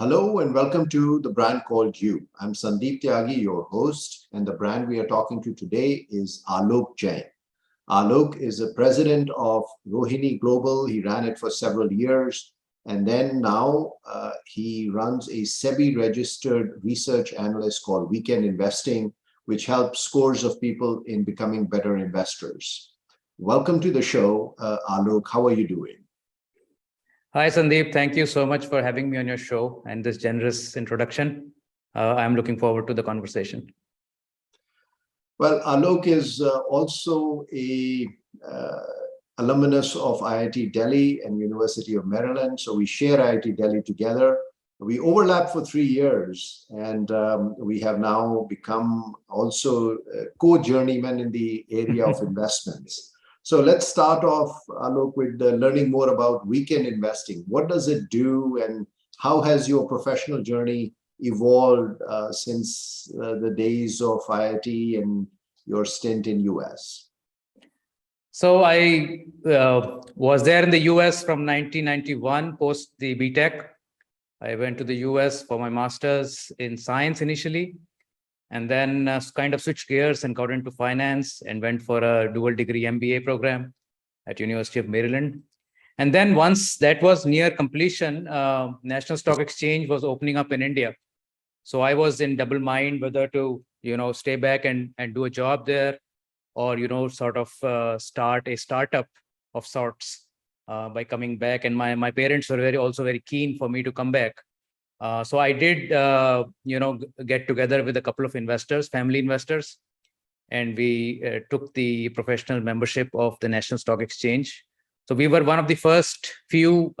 Hello and welcome to The Brand Called You. I'm Sandeep Tyagi, your host, and the brand we are talking to today is Alok Jain. Alok is the president of Rohini Global. He ran it for several years, and then now he runs a SEBI-registered research analyst called Weekend Investing, which helps scores of people in becoming better investors. Welcome to the show, Alok. How are you doing? Hi, Sandeep. Thank you so much for having me on your show and this generous introduction. I'm looking forward to the conversation. Well, Alok is also a alumnus of IIT Delhi and University of Maryland. So we share IIT Delhi together. We overlapped for 3 years, and we have now become also co-journeymen in the area of investments. So let's start off, Alok, with learning more about weekend investing. What does it do, and how has your professional journey evolved since the days of IIT and your stint in US? So I was there in the US from 1991, post the B.Tech. I went to the US for my master's in science initially, and then kind of switched gears and got into finance and went for a dual degree M.B.A program at University of Maryland. And then once that was near completion, National Stock Exchange was opening up in India. So I was in double mind whether to, stay back and do a job there, or, sort of start a startup of sorts by coming back. And my parents were also very keen for me to come back. So I did, get together with a couple of investors, family investors, and we took the professional membership of the National Stock Exchange. So we were one of the first few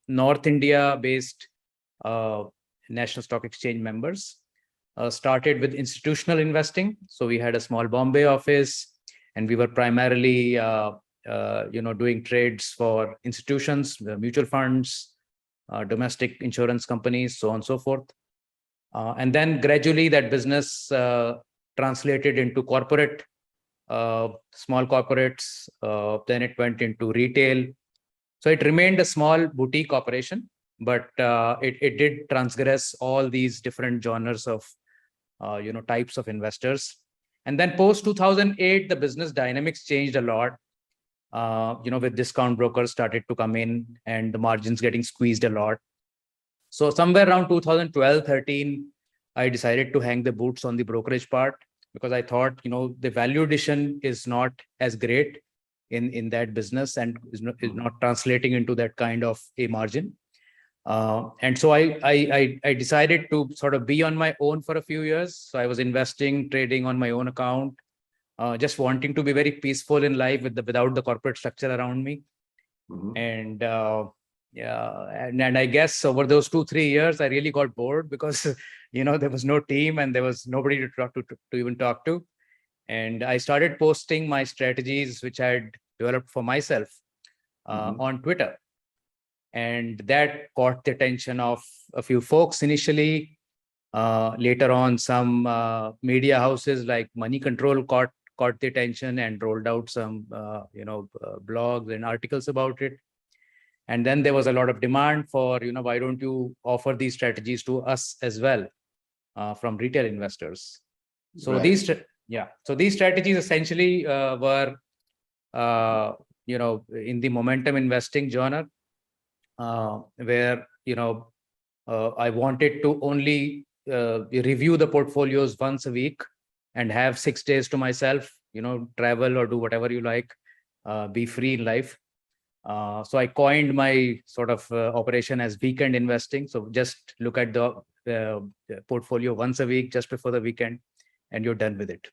North India-based National Stock Exchange members. Started with institutional investing. So we had a small Bombay office, and we were primarily, doing trades for institutions, mutual funds, domestic insurance companies, so on and so forth. And then gradually that business translated into corporate, small corporates. Then it went into retail. So it remained a small boutique operation, but it did transgress all these different genres of, types of investors. And then post 2008, the business dynamics changed a lot. With discount brokers started to come in and the margins getting squeezed a lot. So somewhere around 2012, 13, I decided to hang the boots on the brokerage part, because I thought, the value addition is not as great in that business and is not translating into that kind of a margin. And so I decided to sort of be on my own for a few years. So I was investing, trading on my own account, just wanting to be very peaceful in life without the corporate structure around me. Mm-hmm. And and I guess over those 2-3 years, I really got bored because, there was no team and there was nobody to talk to even talk to. And I started posting my strategies, which I had developed for myself on Twitter. And that caught the attention of a few folks initially. Later on, some media houses like Money Control caught the attention and rolled out some, blogs and articles about it. And then there was a lot of demand for, why don't you offer these strategies to us as well from retail investors? So right. These strategies essentially were, in the momentum investing genre, where, I wanted to only review the portfolios once a week and have 6 days to myself, travel or do whatever you like, be free in life. So I coined my sort of operation as weekend investing. So just look at the portfolio once a week, just before the weekend, and you're done with it.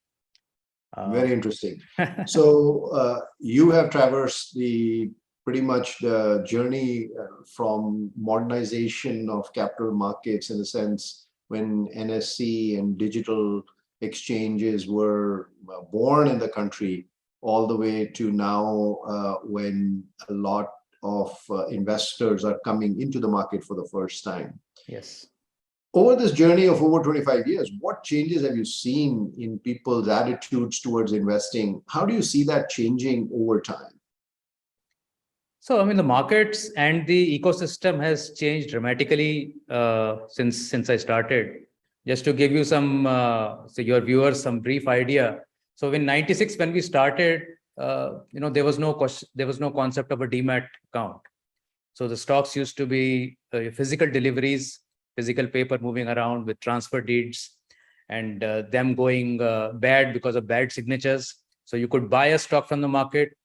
Very interesting. So you have traversed pretty much the journey from modernization of capital markets, in a sense, when NSE and digital exchanges were born in the country, all the way to now when a lot of investors are coming into the market for the first time. Yes. Over this journey of over 25 years, what changes have you seen in people's attitudes towards investing? How do you see that changing over time? So, I mean, the markets and the ecosystem has changed dramatically since I started. Just to give you some, so your viewers, some brief idea. So, in '96, when we started, there was no concept of a demat account. So the stocks used to be physical deliveries, physical paper moving around with transfer deeds, and them going bad because of bad signatures. So you could buy a stock from the market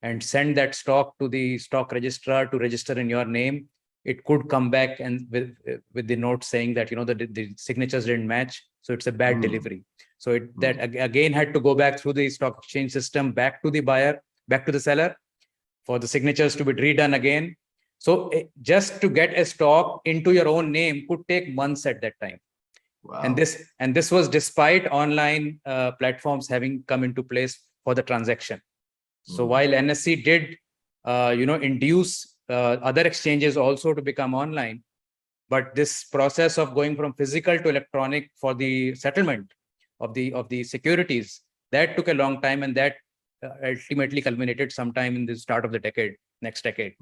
and send that stock to the stock registrar to register in your name. It could come back and with the note saying that the signatures didn't match, so it's a bad delivery. So that again had to go back through the stock exchange system, back to the buyer, back to the seller, for the signatures to be redone again. So just to get a stock into your own name could take months at that time. Wow. And this was despite online platforms having come into place for the transaction. So while NSE did, induce other exchanges also to become online, but this process of going from physical to electronic for the settlement of the securities, that took a long time, and that ultimately culminated sometime in the start of the next decade.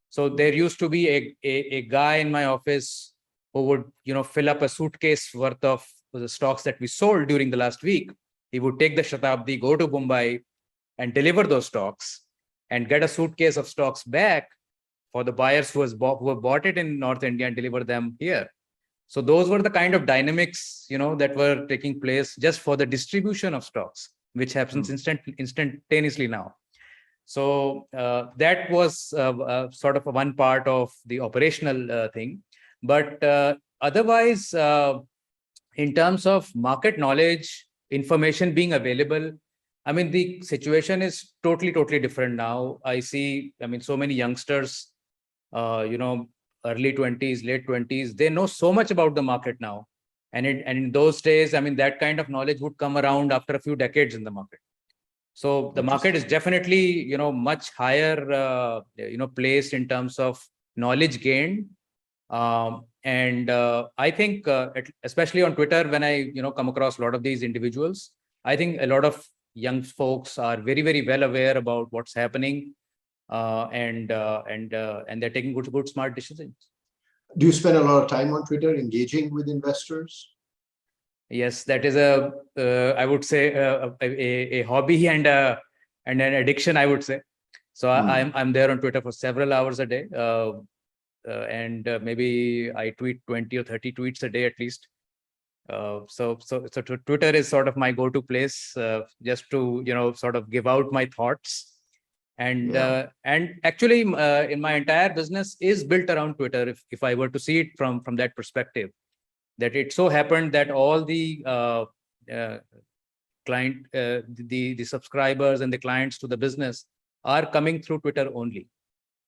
So there used to be a guy in my office who would fill up a suitcase worth of the stocks that we sold during the last week. He would take the Shatabdi, go to Mumbai, and deliver those stocks, and get a suitcase of stocks back for the buyers who have bought it in North India and deliver them here. So those were the kind of dynamics that were taking place just for the distribution of stocks, which happens instantaneously now. So that was sort of one part of the operational thing. But otherwise, in terms of market knowledge, information being available, I mean, the situation is totally different now. I see, so many youngsters, early 20s, late 20s, they know so much about the market now. And in those days, that kind of knowledge would come around after a few decades in the market. So the market is definitely, much higher, placed in terms of knowledge gained. And I think, especially on Twitter, when I, come across a lot of these individuals, I think a lot of young folks are very well aware about what's happening, and they're taking good smart decisions. Do you spend a lot of time on Twitter engaging with investors? Yes, that is I would say a hobby and an addiction, I would say. So I'm there on Twitter for several hours a day, and maybe I tweet 20 or 30 tweets a day at least. So Twitter is sort of my go-to place, just to sort of give out my thoughts. And actually, in my entire business is built around Twitter. If I were to see it from that perspective, that it so happened that all the client, the subscribers and the clients to the business are coming through Twitter only,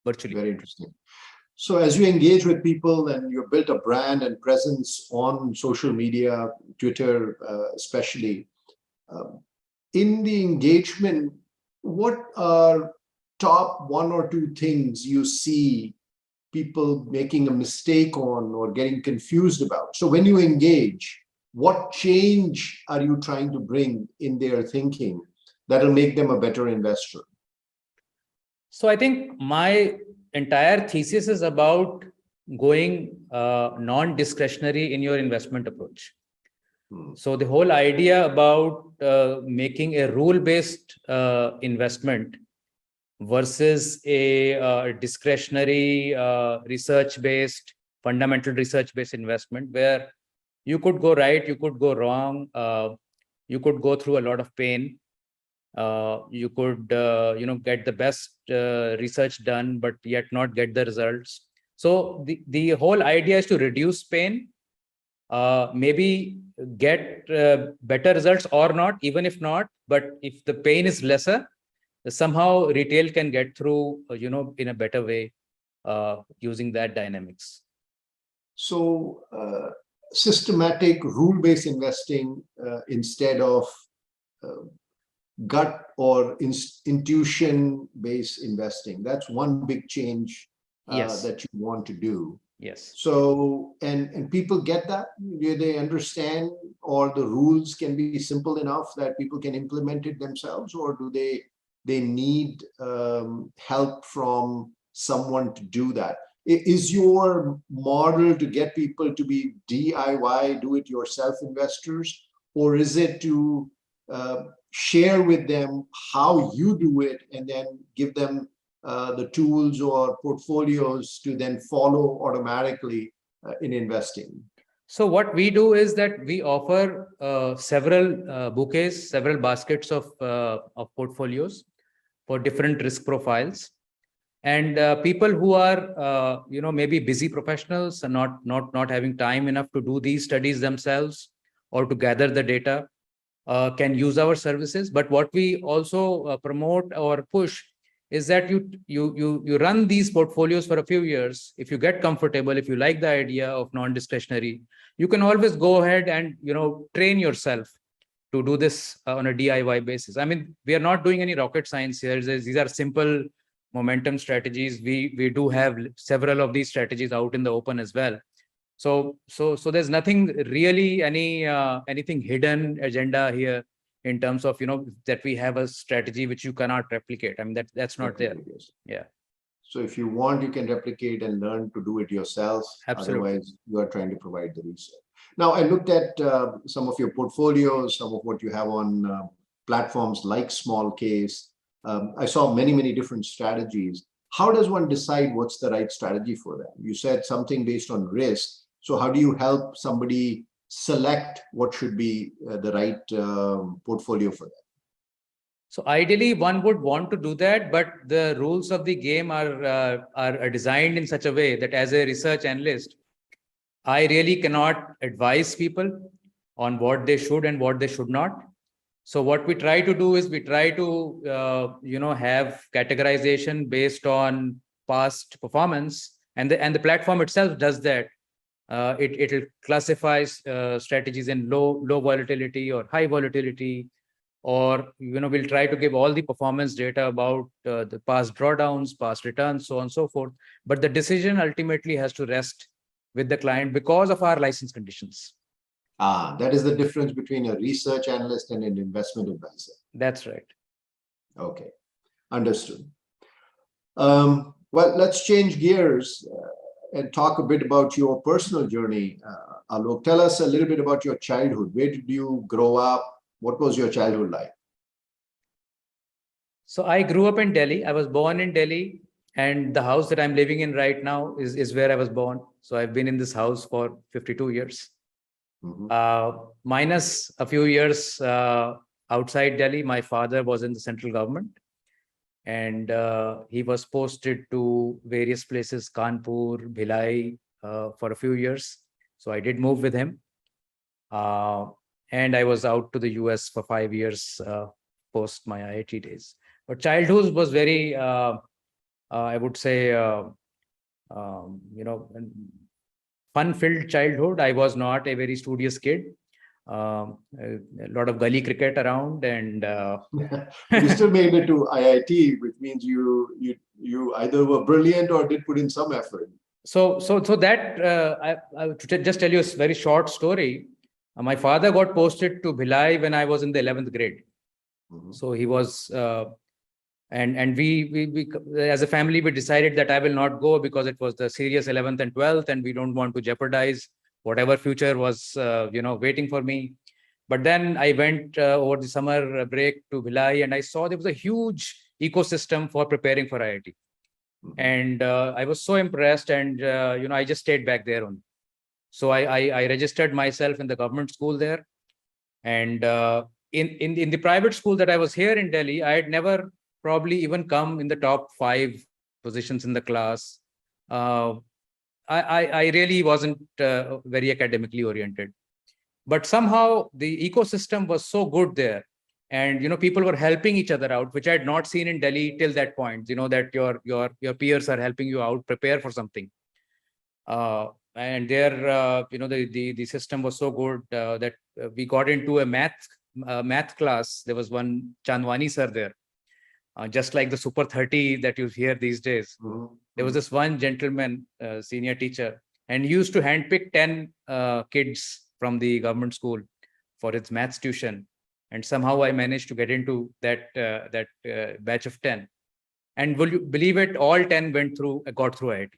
virtually. Very interesting. So as you engage with people and you've built a brand and presence on social media, Twitter especially, in the engagement, what are top one or two things you see people making a mistake on or getting confused about? So when you engage, what change are you trying to bring in their thinking that'll make them a better investor? So I think my entire thesis is about going non-discretionary in your investment approach. So the whole idea about making a rule-based investment versus a discretionary research-based, fundamental research-based investment, where you could go right, you could go wrong, you could go through a lot of pain, you could get the best research done, but yet not get the results. So the whole idea is to reduce pain, maybe get better results or not, even if not, but if the pain is lesser, somehow retail can get through, in a better way, using that dynamics. So systematic rule-based investing instead of gut or intuition-based investing. That's one big change that you want to do. Yes. So, and people get that? Do they understand, or the rules can be simple enough that people can implement it themselves, or do they need help from someone to do that. Is your model to get people to be DIY, do-it-yourself investors, or is it to share with them how you do it and then give them the tools or portfolios to then follow automatically in investing? So what we do is that we offer several bouquets, several baskets of portfolios for different risk profiles. And people who are, maybe busy professionals and not having time enough to do these studies themselves or to gather the data can use our services. But what we also promote or push is that you run these portfolios for a few years. If you get comfortable, if you like the idea of non-discretionary, you can always go ahead and train yourself to do this on a DIY basis. I mean, we are not doing any rocket science here. These are simple momentum strategies. We do have several of these strategies out in the open as well. So there's nothing really anything hidden agenda here in terms of that we have a strategy which you cannot replicate. I mean that's not there. Yeah. So if you want, you can replicate and learn to do it yourself. Absolutely. Otherwise, you are trying to provide the research. Now, I looked at some of your portfolios, some of what you have on platforms like Small Case. I saw many different strategies. How does one decide what's the right strategy for them? You said something based on risk. So how do you help somebody select what should be the right portfolio for them? So ideally, one would want to do that, but the rules of the game are designed in such a way that as a research analyst, I really cannot advise people on what they should and what they should not. So what we try to do is we try to have categorization based on past performance, and the platform itself does that. It classifies strategies in low volatility or high volatility, or we'll try to give all the performance data about the past drawdowns, past returns, so on and so forth. But the decision ultimately has to rest with the client because of our license conditions. That is the difference between a research analyst and an investment advisor. That's right. Okay, understood. Well, let's change gears and talk a bit about your personal journey. Alok, tell us a little bit about your childhood. Where did you grow up? What was your childhood like? So I grew up in Delhi. I was born in Delhi, and the house that I'm living in right now is where I was born. So I've been in this house for 52 years. Minus a few years outside Delhi. My father was in the central government, and he was posted to various places, Kanpur, Bhilai, for a few years. So I did move with him. And I was out to the US for 5 years post my IIT days. But childhood was very, I would say, fun-filled childhood. I was not a very studious kid. A lot of gully cricket around, and you still made it to IIT, which means you either were brilliant or did put in some effort. So that I to just tell you a very short story. My father got posted to Bhilai when I was in the 11th grade. So he was, and we as a family, we decided that I will not go because it was the serious 11th and 12th, and we don't want to jeopardize whatever future was, waiting for me. But then I went over the summer break to Bhilai, and I saw there was a huge ecosystem for preparing for IIT. And I was so impressed, and I just stayed back there only. So I registered myself in the government school there, and in the private school that I was here in Delhi, I had never probably even come in the top 5 positions in the class. I really wasn't very academically oriented, but somehow the ecosystem was so good there, and people were helping each other out, which I had not seen in Delhi till that point. That your peers are helping you out, prepare for something. And there, the system was so good that we got into a math class. There was one Chandwani sir there, just like the Super 30 that you hear these days. There was this one gentleman, senior teacher, and he used to handpick 10 kids from the government school for its maths tuition. And somehow I managed to get into that batch of 10. And will you believe it? All 10 got through IIT.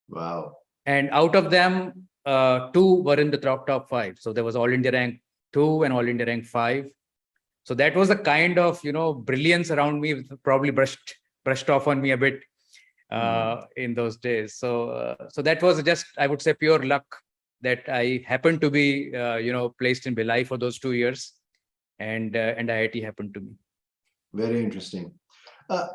Wow. And out of them, 2 were in the top 5. So there was All India rank 2 and All India rank 5. So that was the kind of, brilliance around me, probably brushed off on me a bit in those days. So that was just, I would say, pure luck that I happened to be, placed in Bhilai for those 2 years, and IIT happened to me. Very interesting.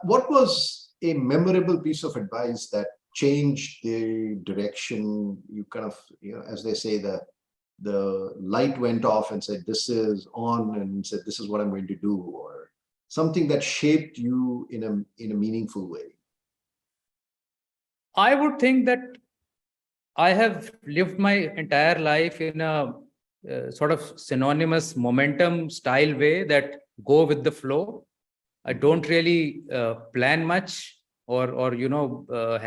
What was a memorable piece of advice that changed the direction? You kind of, as they say, the light went off and said, this is on, and said, this is what I'm going to do, or something that shaped you in a meaningful way? I would think that I have lived my entire life in a sort of synonymous momentum style way, that go with the flow. I don't really plan much, or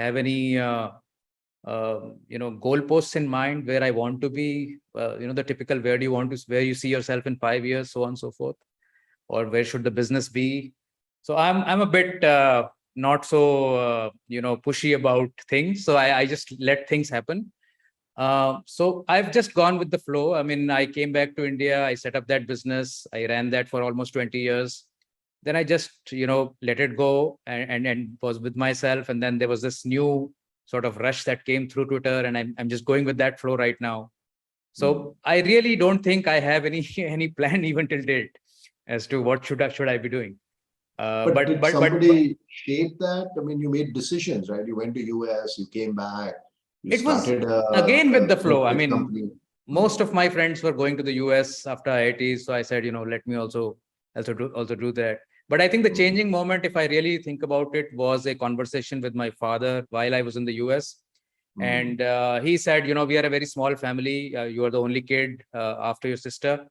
have any goalposts in mind where I want to be. The typical, where you see yourself in 5 years, so on and so forth, or where should the business be. So I'm a bit not so pushy about things. So I just let things happen. So I've just gone with the flow. I mean, I came back to India, I set up that business, I ran that for almost 20 years. Then I just, let it go, and was with myself. And then there was this new sort of rush that came through Twitter, and I'm just going with that flow right now. So I really don't think I have any plan even till date as to what should I be doing. But did somebody shape that? I mean, you made decisions, right? You went to US, you came back, you it was started again with the flow. I brokerage mean, company. most of my friends were going to the US after IIT, so I said, let me also do that. But I think the changing moment, if I really think about it, was a conversation with my father while I was in the US. And he said, we are a very small family. You are the only kid after your sister.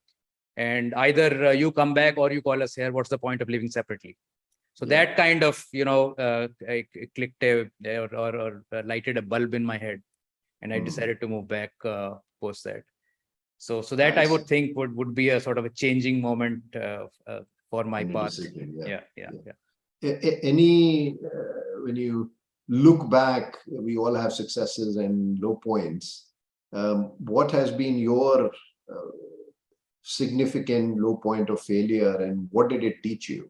And either you come back or you call us here. What's the point of living separately? So that kind of, clicked or lighted a bulb in my head. And I decided to move back post that. So that I would think would be a sort of a changing moment for my path. Yeah. Any when you look back, we all have successes and low points. What has been your significant low point of failure, and what did it teach you?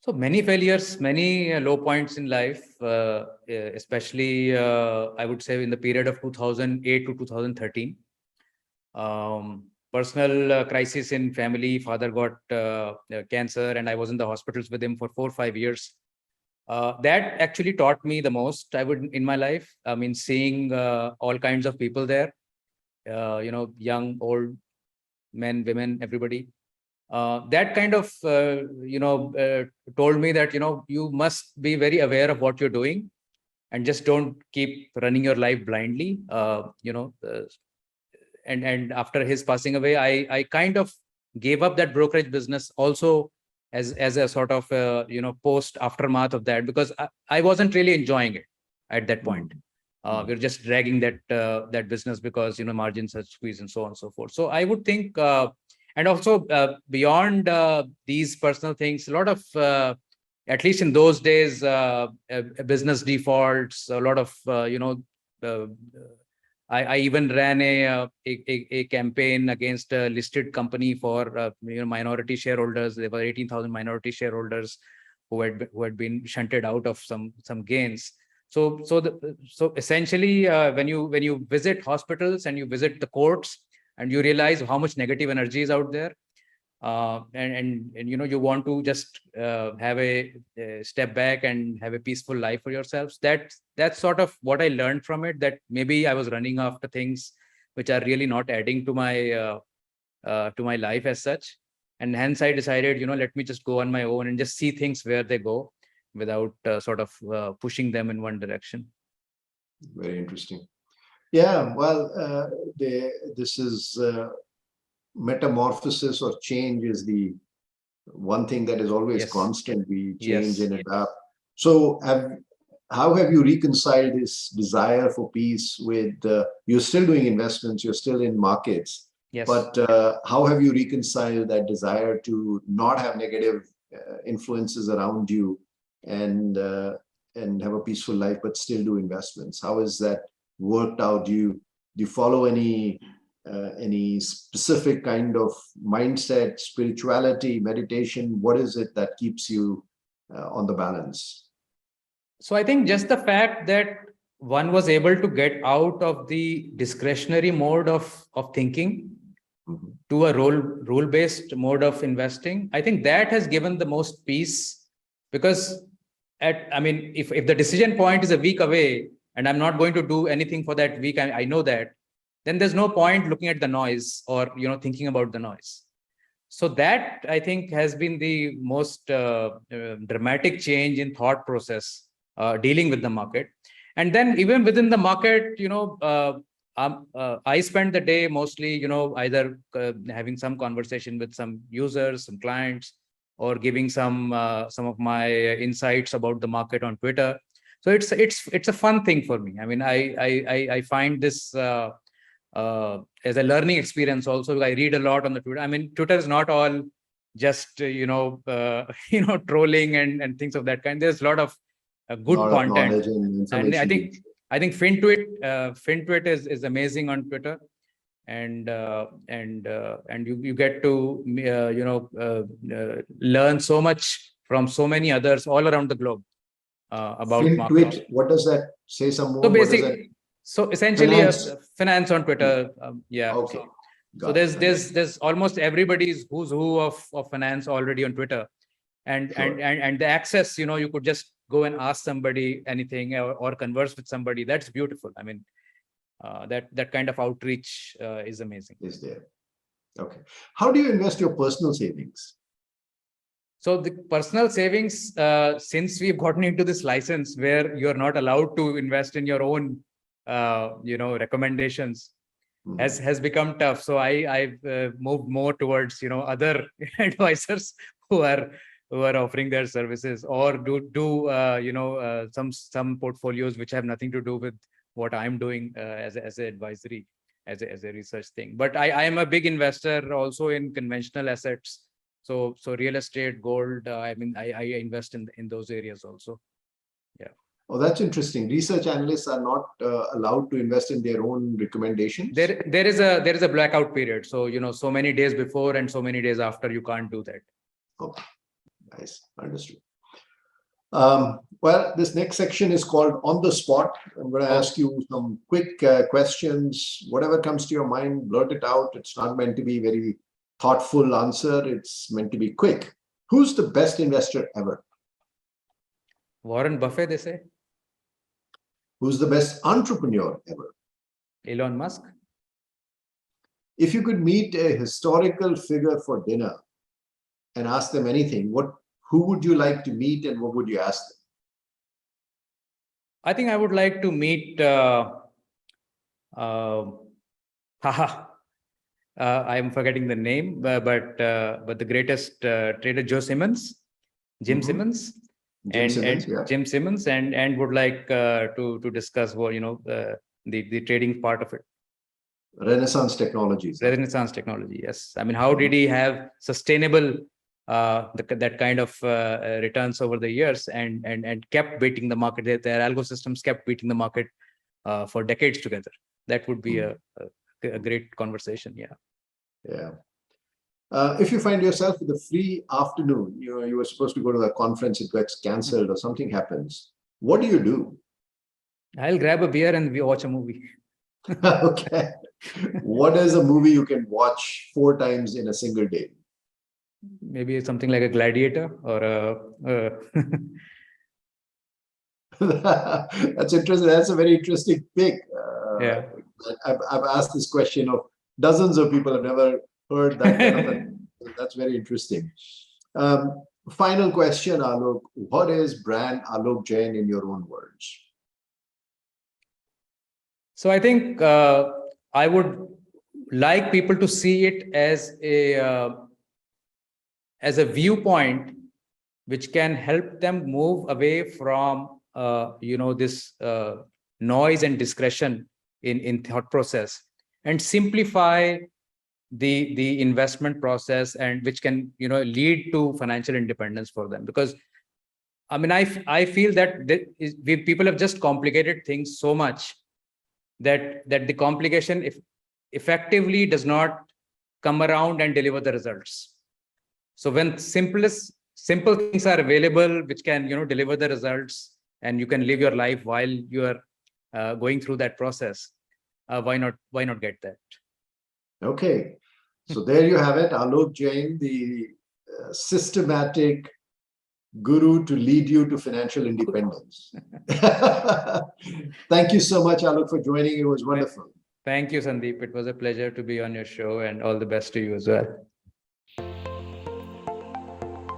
So many failures, many low points in life, especially I would say in the period of 2008 to 2013. Personal crisis in family. Father got cancer, and I was in the hospitals with him for 4 or 5 years. That actually taught me the most, I would, in my life. I mean, seeing all kinds of people there, young, old, men, women, everybody. That kind of, told me that, you must be very aware of what you're doing, and just don't keep running your life blindly. And after his passing away, I kind of gave up that brokerage business also as a sort of, post aftermath of that, because I wasn't really enjoying it at that point. We're just dragging that business because, margins are squeezed and so on and so forth. So I would think, and also beyond these personal things, a lot of, at least in those days, business defaults, a lot of, I even ran a campaign against a listed company for minority shareholders. There were 18,000 minority shareholders who had been shunted out of some gains. So essentially, when you visit hospitals and you visit the courts, and you realize how much negative energy is out there, and you want to just have a step back and have a peaceful life for yourselves. That's sort of what I learned from it, that maybe I was running after things which are really not adding to my life as such. And hence I decided, let me just go on my own and just see things where they go, without sort of pushing them in one direction. Very interesting. Yeah, well, this is metamorphosis or change is the one thing that is always constant. We change and adapt. So how have you reconciled this desire for peace with, you're still doing investments, you're still in markets, but how have you reconciled that desire to not have negative influences around you and have a peaceful life, but still do investments? How has that worked out? Do you follow any specific kind of mindset, spirituality, meditation? What is it that keeps you on the balance? So I think just the fact that one was able to get out of the discretionary mode of thinking to a rule-based mode of investing, I think that has given the most peace. Because if the decision point is a week away and I'm not going to do anything for that week, I know that, then there's no point looking at the noise or thinking about the noise. So that, I think, has been the most dramatic change in thought process dealing with the market. And then even within the market, I spend the day mostly, either having some conversation with some users, some clients, or giving some of my insights about the market on Twitter. So it's a fun thing for me. I mean, I find this as a learning experience also. I read a lot on the Twitter. I mean, Twitter is not all just trolling and things of that kind. There's a lot of good content, and I think FinTwit is amazing on Twitter, and you get to learn so much from so many others all around the globe about FinTwit. What does that say? Some more. So essentially, finance on Twitter. Yeah. Okay. So there's almost everybody's who's who of finance already on Twitter, and the access. You could just go and ask somebody anything or converse with somebody. That's beautiful. I mean, that kind of outreach is amazing. Is there? Okay. How do you invest your personal savings? So the personal savings, since we've gotten into this license where you're not allowed to invest in your own, recommendations, has become tough. So I've moved more towards other advisors who are offering their services, or do some portfolios which have nothing to do with what I'm doing as an advisory, as a research thing. But I am a big investor also in conventional assets. So real estate, gold. I invest in those areas also. Yeah. Oh, that's interesting. Research analysts are not allowed to invest in their own recommendations. There is a blackout period. So so many days before and so many days after, you can't do that. Okay, nice, understood. Well, this next section is called On the Spot. I'm going to ask you some quick questions. Whatever comes to your mind, blurt it out. It's not meant to be very thoughtful answer. It's meant to be quick. Who's the best investor ever? Warren Buffett, they say. Who's the best entrepreneur ever? Elon Musk. If you could meet a historical figure for dinner and ask them anything, who would you like to meet and what would you ask them? I think I would like to meet I'm forgetting the name, but the greatest trader, Jim Simmons, and would like to discuss the trading part of it. Renaissance technologies. Renaissance technology, yes. I mean, how did he have sustainable that kind of returns over the years and kept beating the market? Their algo systems kept beating the market for decades together. That would be a great conversation. Yeah. If you find yourself with a free afternoon, you were supposed to go to a conference, it gets cancelled or something happens, what do? I'll grab a beer and we watch a movie. Okay. What is a movie you can watch 4 times in a single day? Maybe something like a Gladiator or That's interesting. That's a very interesting pick. Yeah. I've asked this question of dozens of people. I've never heard that kind of a, that's very interesting. Final question, Alok. What is brand Alok Jain in your own words? So I think I would like people to see it as a viewpoint which can help them move away from this noise and discretion in thought process, and simplify the investment process, and which can lead to financial independence for them. Because I mean, I feel that people have just complicated things so much that the complication effectively does not come around and deliver the results. So when simple things are available, which can deliver the results, and you can live your life while you are going through that process, why not get that? Okay, so there you have it, Alok Jain, the systematic guru to lead you to financial independence. Thank you so much, Alok, for joining. It was wonderful. Thank you, Sandeep. It was a pleasure to be on your show, and all the best to you as well.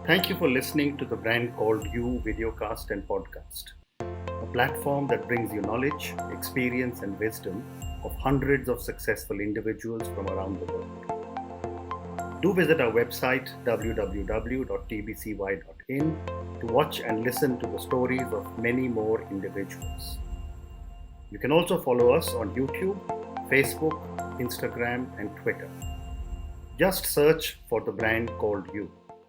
Thank you for listening to the Brand Called You videocast and podcast, a platform that brings you knowledge, experience, and wisdom of hundreds of successful individuals from around the world. Do visit our website www.tbcy.in to watch and listen to the stories of many more individuals. You can also follow us on YouTube, Facebook, Instagram, and Twitter. Just search for the Brand Called You.